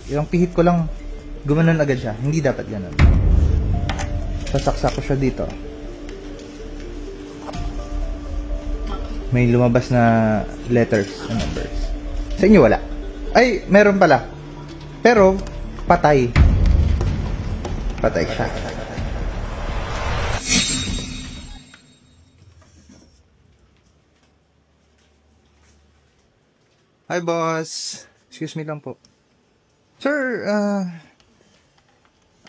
yung pihit ko lang, gumanon agad siya. Hindi dapat ganun. Sasaksak ko siya dito. May lumabas na letters and numbers. Sa inyo wala. Ay, meron pala. Pero, patay. Patay siya. Hi, boss. Excuse me lang po. Sir,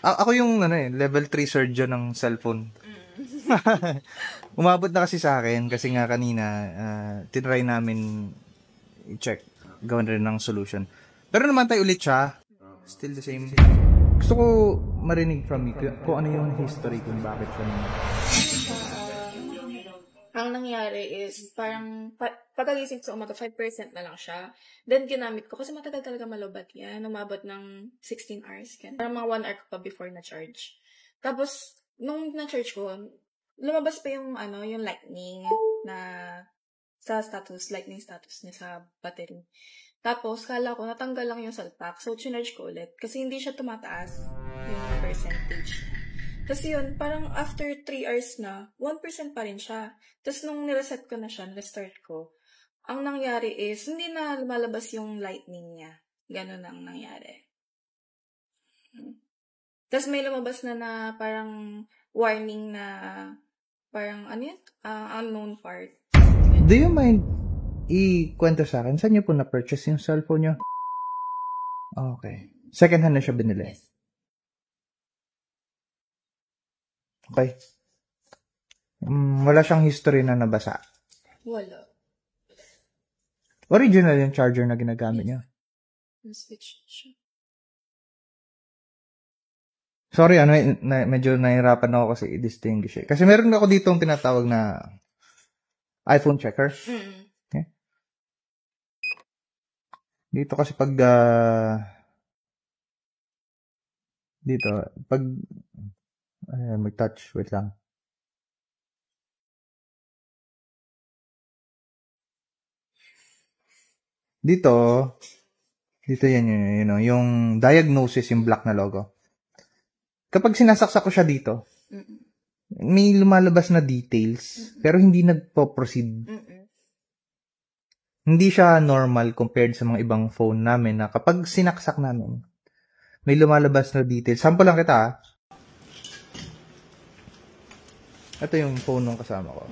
ako yung level 3 surgeon ng cellphone. Umabot na kasi sa akin kasi nga kanina tinry namin i-check, gawin rin ng solution. Pero naman tayo ulit siya. Still the same. Gusto ko marinig from you kung ano yung history kung bakit siya naman. Ang nangyari is, parang, pagkagising sa umaga, 5% na lang siya. Then, ginamit ko, kasi matagal talaga malobat yan. Umabot ng 16 hours. Parang mga 1 hour ko pa before na-charge. Tapos, nung na-charge ko, lumabas pa yung, yung lightning na sa status, lightning status niya sa battery. Tapos, kala ko, natanggal lang yung salpak. So, chinarge ko ulit. Kasi hindi siya tumataas yung percentage. Kasi yun, parang after 3 hours na, 1% pa rin siya. Tapos nung nireset ko na siya, restart ko, ang nangyari is, hindi na lumalabas yung lightning niya. Ganun ang nangyari. Tapos may lumabas na parang warning na, parang unknown part. Do you mind i-kwento sa akin? Saan niyo po na-purchase yung cellphone niyo? Okay. Second hand na siya binili? Yes. Okay. Wala siyang history na nabasa? Wala. Original yung charger na ginagamit niya? Na-switch siya. Sorry, medyo nahirapan ako kasi i-distinguish eh. Kasi meron ako dito ang tinatawag na iPhone checker. Okay? Dito kasi pag mag-touch, wait lang. Dito yan yung diagnosis, yung black na logo. Kapag sinasaksak ko siya dito, may lumalabas na details, pero hindi nagpo-proceed. Hindi siya normal compared sa mga ibang phone namin na kapag sinaksak namin, may lumalabas na details. Sample lang kita. Ito yung phone nung kasama ko.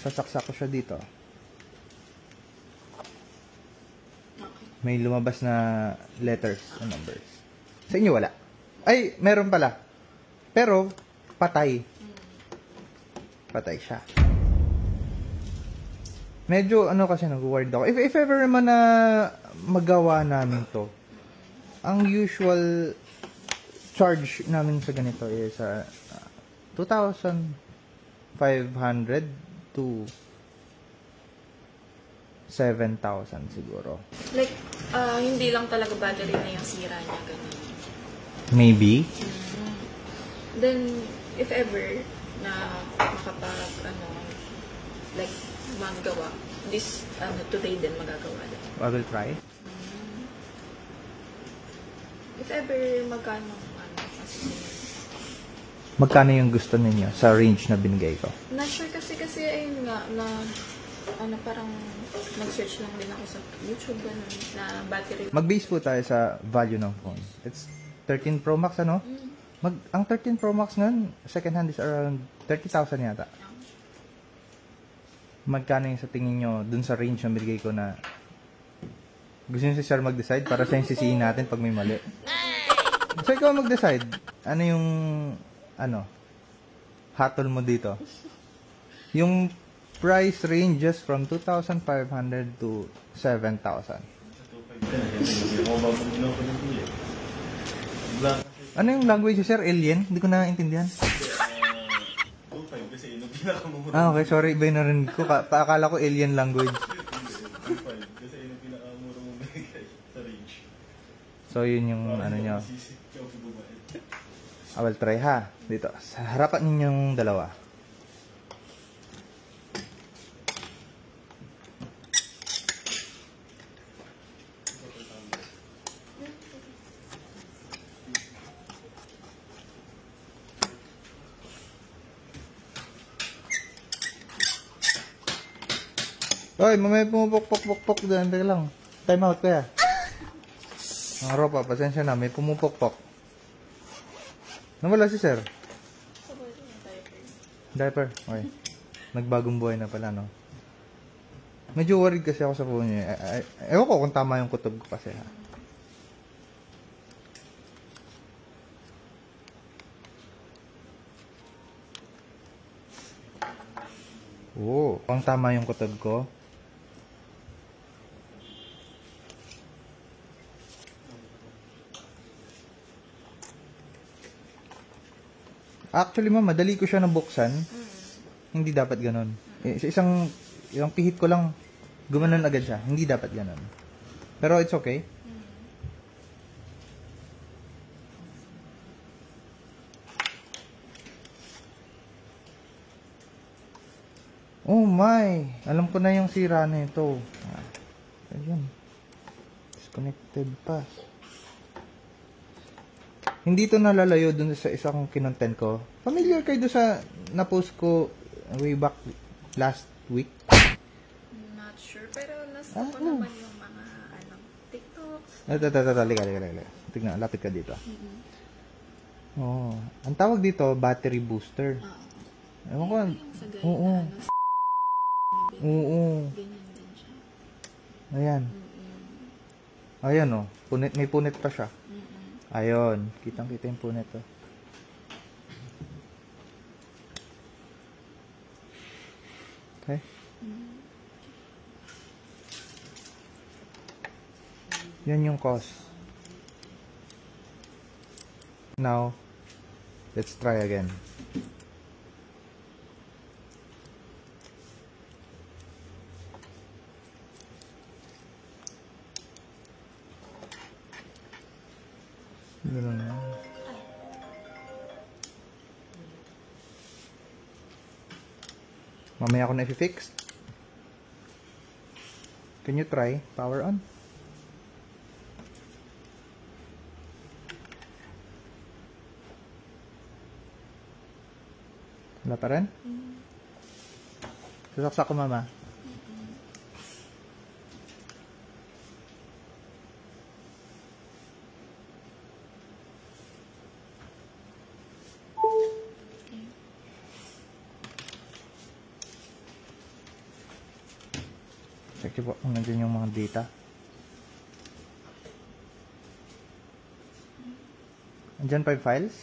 Sasaksak ko siya dito. May lumabas na letters and numbers. Sa inyo wala. Ay, meron pala. Pero, patay. Patay siya. Medyo, kasi nag-worried ako. If ever naman na magawa namin to, ang usual charge namin sa ganito is 2,500 to 7,000 siguro. Like, hindi lang talaga battery na yung sira niya, ganun. Maybe. Then, if ever na like, magawa, today din magagawa din. I will try. If ever magkano yung gusto ninyo sa range na binigay ko? Not sure kasi ayun nga, parang nag-search lang din ako sa YouTube, na battery. Mag-base po tayo sa value ng phone. It's 13 Pro Max, ano? Ang 13 Pro Max nun, second hand is around 30,000 yata. Magkano yung sa tingin nyo dun sa range na binigay ko na gusto nyo si Sir mag-decide para sa yung sisihin natin pag may mali? So, ikaw mag-decide. Ano yung hatol mo dito? Yung price ranges from 2,500 to 7,000. Ano yung language, Sir? Alien? Hindi ko na-intindihan. Okay, sorry. Iba yung narinig ko. Paakala ko alien language. So, yun yung nyo. I will try ha. Dito. Sa harapan ninyong dalawa. Oy, mamaya pumupok-pok-pok-pok dyan. Teka lang. Time out kaya. Mga ropa, pasensya na. May pumupok-pok. Nawala si sir. Diaper. Okay. Nagbagong buhay na pala, no? Medyo worried kasi ako sa phone niya. Ewan ko kung tama yung kutob ko kasi, ha? Oo, kung tama yung kutob ko. Actually, madali ko siya nabuksan. Hindi dapat ganon. Isang pihit ko lang, gumanon agad siya. Hindi dapat ganon. Pero it's okay. Oh my! Alam ko na yung sira na ito. Ayun. Disconnected pa. Hindi to nalalayo dun sa isang kinontent ko. Familiar kayo dun sa na-post ko way back last week? Not sure, pero nasa ko naman yung mga TikToks. Liga. Tignan, lapit ka dito. Oh, ang tawag dito, battery booster. Ewan ko. Oo. Oo. Ganyan din siya. Ayan. Ayan, oh. May punit pa siya. Ayun. Kitang-kita yung punit, oh. Okay. Yan yung cause. Now, let's try again. Ganun na. Mamaya ako na i-fix. Can you try? Power on. Wala pa rin? Sasaksak ko, mama. Check po kung nandiyan yung mga data. Nandiyan pa yung files?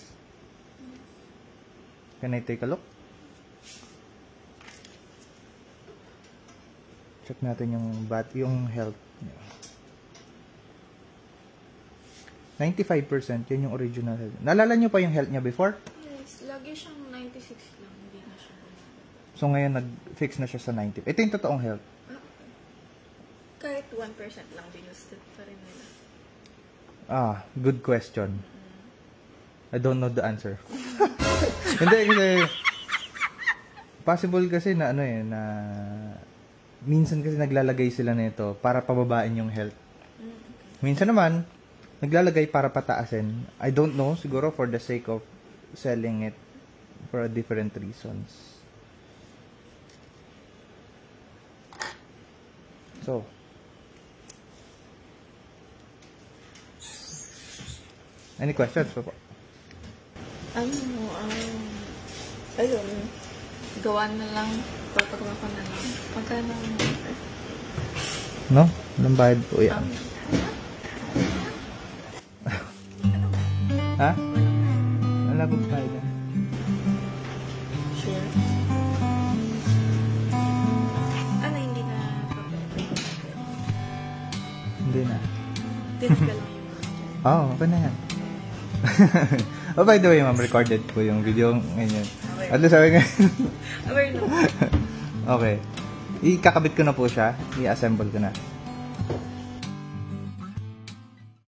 Can I take a look? Check natin yung health. 95%, yun yung original health. Naalala nyo pa yung health niya before? Yes, lagi siyang 96 lang, hindi na siya. So ngayon nag-fix na siya sa 90. Ito yung totoong health. Kahit 1% lang binusted pa rin nila. Good question. I don't know the answer. Hindi, kasi possible kasi na na minsan kasi naglalagay sila nito para pababain yung health. Minsan naman naglalagay para pataasin. I don't know, siguro for the sake of selling it for different reasons. So, any questions po? Ayun. Gawa na lang. Papagawa ko na lang. Magkano no? Walang bayad po yan. Ha? Wala po bayad yan. Sure. Hindi na problem. Hindi na. Tinanggal mo yung Okay na yan. Oh, by the way, ma'am, recorded po yung video ngayon. At least sabi nga. Aware na. Okay. Ikakabit ko na po siya. I-assemble ko na.